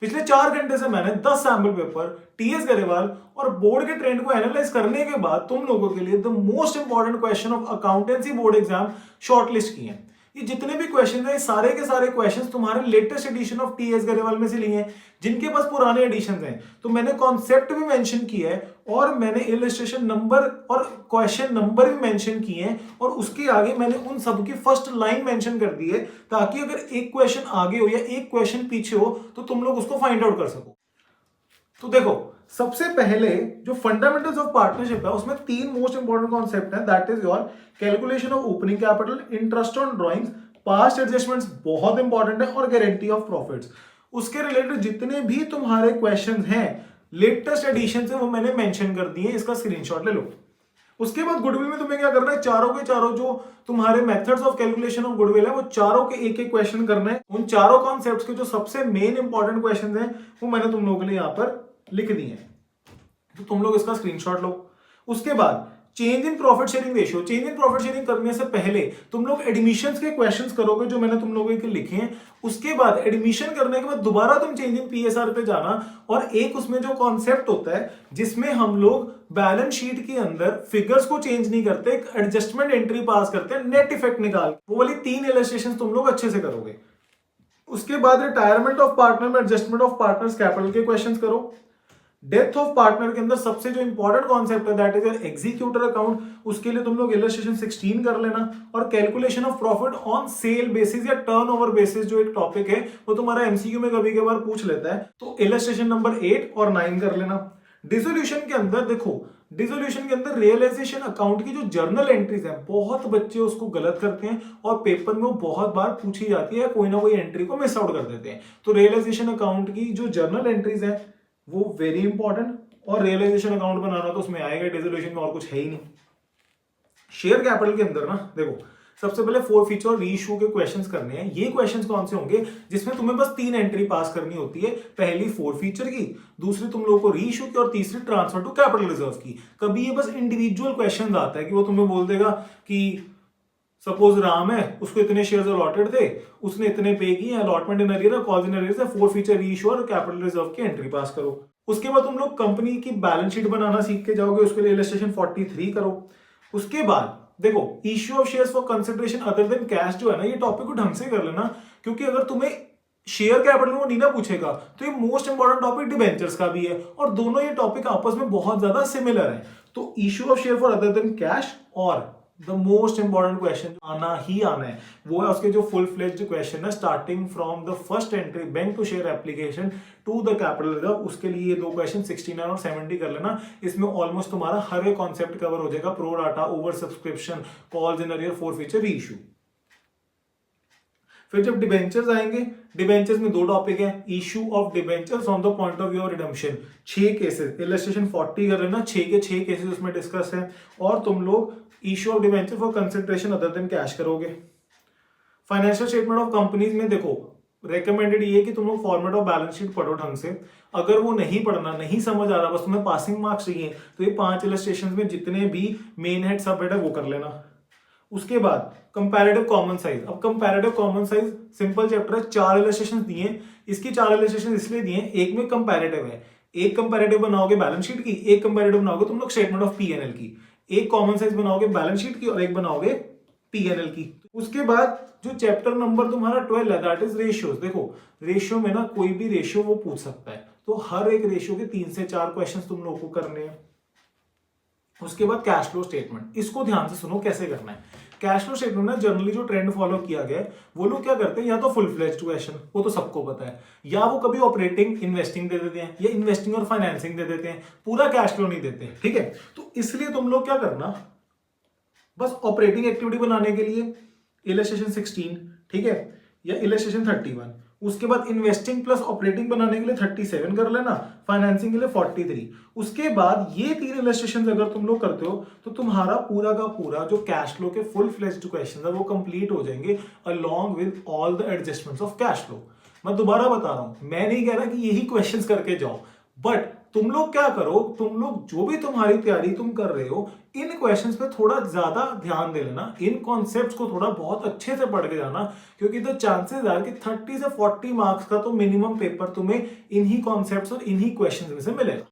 पिछले 4 घंटे से मैंने 10 सैम्पल पेपर टीएस गरेवाल और बोर्ड के ट्रेंड को एनालाइज करने के बाद तुम लोगों के लिए the most important question of accountancy board exam shortlist किए हैं। ये जितने भी क्वेश्चन है सारे के सारे क्वेश्चन तुम्हारे latest edition of TS Grewal में से लिए हैं, जिनके पास पुराने एडिशन हैं। तो मैंने कॉन्सेप्ट भी मेंशन किया है और मैंने इलस्ट्रेशन नंबर और क्वेश्चन नंबर भी मेंशन किए हैं, और उसके आगे मैंने उन सब की फर्स्ट लाइन मेंशन कर दी है, ताकि अगर एक क्वेश्चन आगे हो या एक क्वेश्चन पीछे हो तो तुम लोग उसको फाइंड आउट कर सको। तो देखो, सबसे पहले जो फंडामेंटल्स ऑफ पार्टनरशिप है उसमें 3 मोस्ट इंपॉर्टेंट कॉन्सेप्ट है, that is your calculation of opening capital, interest on drawings, past adjustments बहुत इंपॉर्टेंट है, और गारंटी ऑफ प्रॉफिट्स। उसके रिलेटेड जितने भी तुम्हारे क्वेश्चंस हैं लेटेस्ट एडिशन से वो मैंने मेंशन कर दिए, इसका स्क्रीनशॉट ले लो। उसके बाद गुडविल में तुम्हें क्या करना है, चारों के चारों जो तुम्हारे methods of calculation of goodwill है वो चारों के एक एक क्वेश्चन करना है। उन चारों कॉन्सेप्ट्स के जो सबसे मेन इंपॉर्टेंट क्वेश्चन हैं वो मैंने तुम लोगों के लिए यहाँ पर लिख दिए हैं, तो तुम लोग इसका स्क्रीनशॉट लो। उसके बाद change in profit sharing ratio, change in profit sharing करने से पहले तुम लोग एडमिशंस के क्वेश्चंस करोगे जो मैंने तुम लोगों के लिखे हैं। उसके बाद एडमिशन करने के बाद दोबारा तुम चेंज इन पीएसआर पे जाना, और एक उसमें जो कॉन्सेप्ट होता है जिसमें हम लोग बैलेंस शीट के अंदर फिगर्स को चेंज नहीं करते, एक एडजस्टमेंट एंट्री पास करते हैं, नेट इफेक्ट निकाल, वो वाली 3 इलस्ट्रेशन तुम लोग अच्छे से करोगे। उसके बाद रिटायरमेंट ऑफ पार्टनर में एडजस्टमेंट ऑफ पार्टनर्स कैपिटल के क्वेश्चंस करो। डेथ ऑफ पार्टनर के अंदर सबसे जो इंपॉर्टेंट कॉन्सेप्ट है दैट इज एग्जीक्यूटर अकाउंट, उसके लिए तुम लोग इलस्ट्रेशन 16 कर लेना। और calculation of profit on sale basis या टर्नओवर बेसिस जो एक टॉपिक है वो तुम्हारा एमसीक्यू में कभी कभार पूछ लेता है, तो इलस्ट्रेशन नंबर 8 और 9 कर लेना। डिसोल्यूशन के अंदर देखो, डिसोल्यूशन के अंदर रियलाइजेशन अकाउंट की जो जर्नल एंट्रीज है बहुत बच्चे उसको गलत करते हैं और पेपर में वो बहुत बार पूछी जाती है, कोई ना कोई एंट्री को मिस आउट कर देते हैं। तो रियलाइजेशन अकाउंट की जो जर्नल एंट्रीज है वो वेरी इंपॉर्टेंट, और रियलाइजेशन अकाउंट बनाना तो उसमें आएगा, डिसोल्यूशन में और कुछ है ही नहीं। शेयर कैपिटल के अंदर ना देखो, सबसे पहले 4 फीचर और रीइश्यू के क्वेश्चंस करने हैं। ये क्वेश्चंस कौन से होंगे जिसमें तुम्हें बस 3 एंट्री पास करनी होती है, पहली 4 फीचर की, दूसरी तुम लोगों को रीइश्यू की, और तीसरी ट्रांसफर टू कैपिटल रिजर्व की। कभी ये बस इंडिविजुअल क्वेश्चन आता है कि वो तुम्हें बोल देगा कि सपोज राम है, उसको इतने शेयर्स अलॉटेड थे, उसने इतने पे किए, allotment in arrear, calls in arrear, 4 feature reissue और कैपिटल रिजर्व की एंट्री पास करो। उसके बाद तुम लोग कंपनी की बैलेंस शीट बनाना सीख के जाओगे, उसके लिए इलस्ट्रेशन 43 करो। उसके बाद देखो, issue of shares for consideration other than cash जो है ना, ये टॉपिक को ढंग से कर लेना, क्योंकि अगर तुम्हें शेयर कैपिटल में नहीं ना पूछेगा तो ये मोस्ट इंपॉर्टेंट टॉपिक डिबेंचर्स का भी है, और दोनों ये टॉपिक आपस में बहुत ज्यादा सिमिलर है। तो issue of share for other than cash और द मोस्ट इंपॉर्टेंट क्वेश्चन आना ही आना है वो है उसके जो फुल फ्लेज्ड क्वेश्चन है, starting from the first entry bank to share application to the capital reserve. उसके लिए ये 2 क्वेश्चन 69 और 70 कर लेना। इसमें ऑलमोस्ट तुम्हारा हर एक कॉन्सेप्ट कवर हो जाएगा, pro data, over subscription, calls in arrear, 4 feature, reissue. फिर जब डिबेंचर्स आएंगे, डिबेंचर्स में 2 टॉपिक है, issue of debentures on the point of view of redemption, 6 cases, illustration 40 कर लेना, 6 के 6 केसेस उसमें डिस्कस है, और तुम लोग issue of debenture for consideration other than cash करोगे। फाइनेंशियल स्टेटमेंट ऑफ कंपनीज में देखो, रेकमेंडेड ये कि तुम लोग फॉर्मेट ऑफ बैलेंस शीट पढ़ो ढंग से। अगर वो नहीं पढ़ना, नहीं समझ आ रहा, बस तुम्हें पासिंग मार्क्स चाहिए, तो ये 5 इलस्ट्रेशन में जितने भी मेन हेड सब हेड है वो कर लेना। उसके बाद कंपैरेटिव कॉमन साइज, अब comparative common size simple chapter है, 4 इलस्ट्रेशन दिए, इसकी 4 इलस्ट्रेशन इसलिए दिए, एक में कंपैरेटिव है, एक कंपैरेटिव बनाओगे बैलेंस शीट की, एक कंपैरेटिव बनाओगे तुम लोग स्टेटमेंट ऑफ पीएनएल की, एक कॉमन साइज बनाओगे बैलेंस शीट की और एक बनाओगे पीएनएल की। उसके बाद जो चैप्टर नंबर तुम्हारा 12 है दैट इज रेशियोज। देखो, रेशियो में ना कोई भी रेशियो वो पूछ सकता है, तो हर एक रेशियो के 3 से 4 क्वेश्चंस तुम लोगों को करने हैं। उसके बाद कैश फ्लो स्टेटमेंट, इसको ध्यान से सुनो कैसे करना है। कैश फ्लो स्टेटमेंट में जनरली जो ट्रेंड फॉलो किया गया है वो लोग क्या करते हैं, या तो फुल फ्लेज्ड क्वेश्चन, वो तो सबको पता है, या वो कभी ऑपरेटिंग इन्वेस्टिंग दे देते हैं, या इन्वेस्टिंग और फाइनेंसिंग दे देते हैं, पूरा कैश फ्लो नहीं देते, ठीक है। तो इसलिए तुम लोग क्या करना, बस ऑपरेटिंग एक्टिविटी बनाने के लिए इलस्ट्रेशन 16, ठीक है, या इलस्ट्रेशन 31, उसके बाद इन्वेस्टिंग प्लस ऑपरेटिंग बनाने के लिए 37 कर लेना, फाइनेंसिंग के लिए 43। उसके बाद ये 3 इलस्ट्रेशन अगर तुम लोग करते हो तो तुम्हारा पूरा का पूरा जो कैश फ्लो के फुल फ्लेज्ड क्वेश्चन है वो कंप्लीट हो जाएंगे along with all the adjustments of cash flow. मैं दोबारा बता रहा हूं, मैं नहीं कह रहा कि यही क्वेश्चंस करके जाओ, बट तुम लोग क्या करो, तुम लोग जो भी तुम्हारी तैयारी तुम कर रहे हो, इन क्वेश्चंस पे थोड़ा ज्यादा ध्यान दे लेना, इन कॉन्सेप्ट्स को थोड़ा बहुत अच्छे से पढ़ के जाना, क्योंकि द चांसेस आर कि 30 से 40 मार्क्स का तो मिनिमम पेपर तुम्हें इन्हीं कॉन्सेप्ट्स और इन्हीं क्वेश्चंस में से मिलेगा।